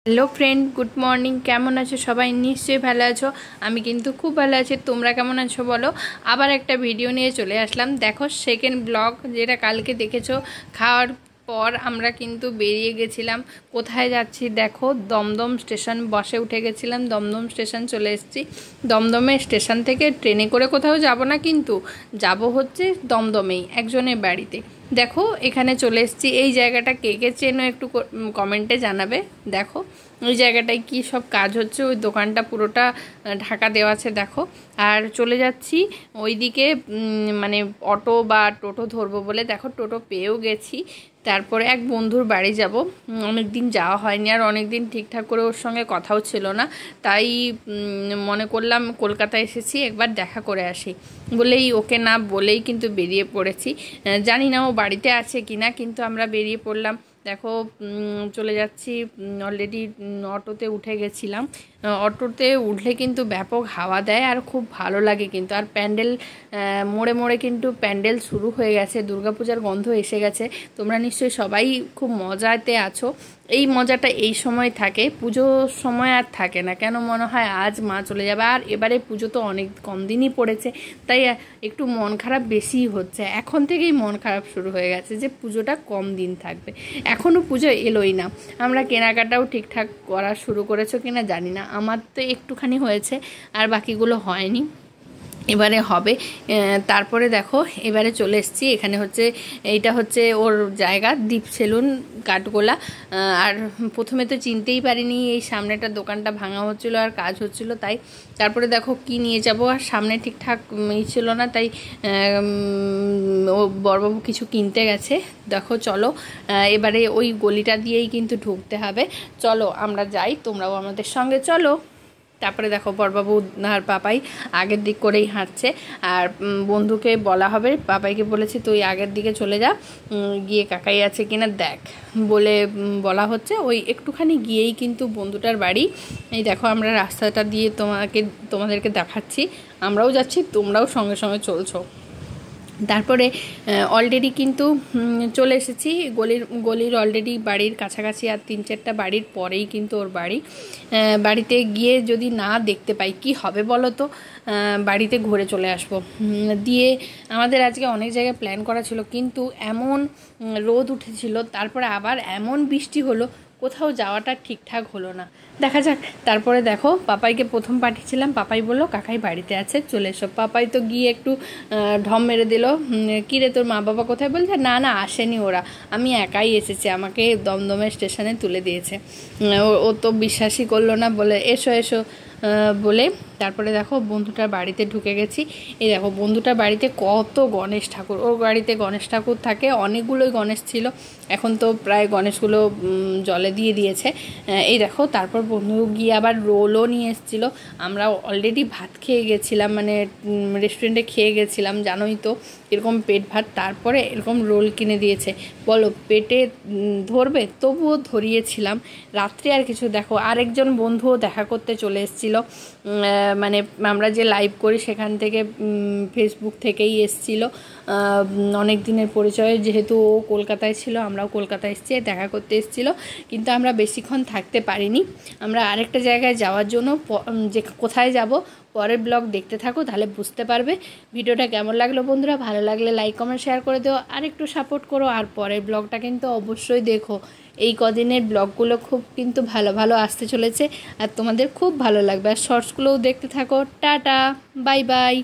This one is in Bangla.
Hello friend, good morning. কেমন আছো সবাই? নিশ্চয়ই ভালো আছো। আমি কিন্তু খুব ভালো আছি। তোমরা কেমন আছো বলো? আবার একটা ভিডিও নিয়ে চলে আসলাম। দেখো, সেকেন্ড ব্লগ, যেটা কালকে দেখেছো। খাওয়ার পর আমরা কিন্তু বেরিয়ে গেছিলাম। কোথায় যাচ্ছি দেখো, দমদম স্টেশন বসে উঠে গেছিলাম। দমদম স্টেশন চলে এসেছি। দমদমে স্টেশন থেকে ট্রেনে করে কোথাও যাব না, কিন্তু যাব হচ্ছে দমদমেই একজনের বাড়িতে। দেখো, এখানে চলে এসেছি। এই জায়গাটা কে কে চেনো একটু কমেন্টে জানাবে। দেখো, ওই জায়গাটায় কি সব কাজ হচ্ছে। ওই দোকানটা পুরোটা ঢাকা দেওয়া আছে দেখো। আর চলে যাচ্ছি ওইদিকে, মানে অটো বা টোটো ধরবো বলে। দেখো, টোটো পেয়েও গেছি। তারপরে এক বন্ধুর বাড়ি যাব। অনেক দিন যাওয়া হয়নি, আর অনেক দিন ঠিকঠাক করে ওর সঙ্গে কথাও ছিল না। তাই মনে করলাম কলকাতায় এসেছি, একবার দেখা করে আসি বলেই, ওকে না বলেই কিন্তু বেরিয়ে পড়েছি। জানি না ও বাড়িতে আছে কি না, কিন্তু আমরা বেরিয়ে পড়লাম। দেখো, চলে যাচ্ছি। অলরেডি অটোতে উঠে গেছিলাম। অটোতে উঠলে কিন্তু ব্যাপক হাওয়া দেয় আর খুব ভালো লাগে কিন্তু। আর প্যান্ডেল, মোড়ে মোড়ে কিন্তু প্যান্ডেল শুরু হয়ে গেছে। দুর্গাপূজার গন্ধ এসে গেছে। তোমরা নিশ্চয়ই সবাই খুব মজাতে আছো। এই মজাটা এই সময় থাকে, পুজোর সময় আর থাকে না। কেন মনে হয় আজ মা চলে যাবে। আর এবারে পুজো তো অনেক কম দিনই পড়েছে, তাই একটু মন খারাপ বেশিই হচ্ছে। এখন থেকেই মন খারাপ শুরু হয়ে গেছে যে পুজোটা কম দিন থাকবে। এখনও পুজো এলোই না। আমরা কেনাকাটাও ঠিকঠাক করা শুরু করেছো কিনা জানি না। আমার তো একটুখানি হয়েছে, আর বাকিগুলো হয়নি, এবারে হবে। তারপরে দেখো, এবারে চলে এসেছি। এখানে হচ্ছে, এইটা হচ্ছে ওর জায়গা, দীপ সেলুন কাঠগোলা। আর প্রথমে তো চিনতেই পারিনি, এই সামনেটা দোকানটা ভাঙা হচ্ছিল আর কাজ হচ্ছিল তাই। তারপরে দেখো কি নিয়ে যাব, আর সামনে ঠিকঠাক ছিল না, তাই ও বড়বাবু কিছু কিনতে গেছে। দেখো চলো, এবারে ওই গলিটা দিয়েই কিন্তু ঢুকতে হবে। চলো আমরা যাই, তোমরাও আমাদের সঙ্গে চলো। তারপরে দেখো, বড়বাবু আর পাপাই আগের দিক করেই হাঁটছে। আর বন্ধুকে বলা হবে, পাপাইকে বলেছি তুই আগের দিকে চলে যা, গিয়ে কাকাই আছে কিনা দেখ বলে বলা হচ্ছে। ওই একটুখানি গিয়েই কিন্তু বন্ধুটার বাড়ি। এই দেখো, আমরা রাস্তাটা দিয়ে তোমাদেরকে দেখাচ্ছি। আমরাও যাচ্ছি, তোমরাও সঙ্গে সঙ্গে চলছো। তারপরে অলরেডি কিন্তু চলে এসেছি গলির অলরেডি বাড়ির কাছাকাছি। আর 3-4টা বাড়ির পরেই কিন্তু ওর বাড়ি। বাড়িতে গিয়ে যদি না দেখতে পাই কি হবে বলো তো। বাড়িতে ঘুরে চলে আসবো দিয়ে। আমাদের আজকে অনেক জায়গায় প্ল্যান করা ছিল, কিন্তু এমন রোদ উঠেছিল, তারপরে আবার এমন বৃষ্টি হলো, কোথাও যাওয়াটা ঠিকঠাক হলো না। দেখা যাক। তারপরে দেখো, পাপাইকে প্রথম পাঠিয়েছিলাম, পাপাই বললো কাকাই বাড়িতে আছে, চলে এসো। পাপাই তো গিয়ে একটু ঢম মেরে দিল, কিরে তোর মা বাবা কোথায়? বলছে না না, আসেনি ওরা, আমি একাই এসেছি, আমাকে দমদমের স্টেশনে তুলে দিয়েছে। ও তো বিশ্বাসই করলো না, বলে এসো এসো বলে। তারপরে দেখো, বন্ধুটার বাড়িতে ঢুকে গেছি। এই দেখো, বন্ধুটার বাড়িতে কত গণেশ ঠাকুর। ওর বাড়িতে গণেশ ঠাকুর থাকে, অনেকগুলোই গণেশ ছিল, এখন তো প্রায় গণেশগুলো জলে দিয়ে দিয়েছে। এই দেখো, তারপর বন্ধু গিয়ে আবার রোলও নিয়ে এসেছিলো। আমরা অলরেডি ভাত খেয়ে গেছিলাম, মানে রেস্টুরেন্টে খেয়ে গেছিলাম, জানোই তো এরকম পেট ভাত, তারপরে এরকম রোল কিনে দিয়েছে। বলো পেটে ধরবে? তবুও ধরিয়েছিলাম। রাত্রে আর কিছু। দেখো, আরেকজন বন্ধুও দেখা করতে চলে এসেছিলো, মানে আমরা যে লাইভ করি সেখান থেকে, ফেসবুক থেকেই এসেছিল। অনেক দিনের পরিচয়, যেহেতু ও কলকাতায় ছিল, আমরাও কলকাতায় এসেছি, দেখা করতে এসেছিলো। কিন্তু আমরা বেশিক্ষণ থাকতে পারিনি। আমরা আরেকটা জায়গায় যাওয়ার জন্য, যে কোথায় যাব পরের ব্লগ দেখতে থাকো, তাহলে বুঝতে পারবে। ভিডিওটা কেমন লাগলো বন্ধুরা? ভালো লাগলে লাইক কমেন্ট শেয়ার করে দিও, আর একটু সাপোর্ট করো। আর পরের ব্লগটা কিন্তু অবশ্যই দেখো। এই কদিনের ব্লগগুলো খুব কিন্তু ভালো ভালো আসতে চলেছে, আর তোমাদের খুব ভালো লাগবে। আর শর্টসগুলোও দেখতে থাকো। Tata, bye bye.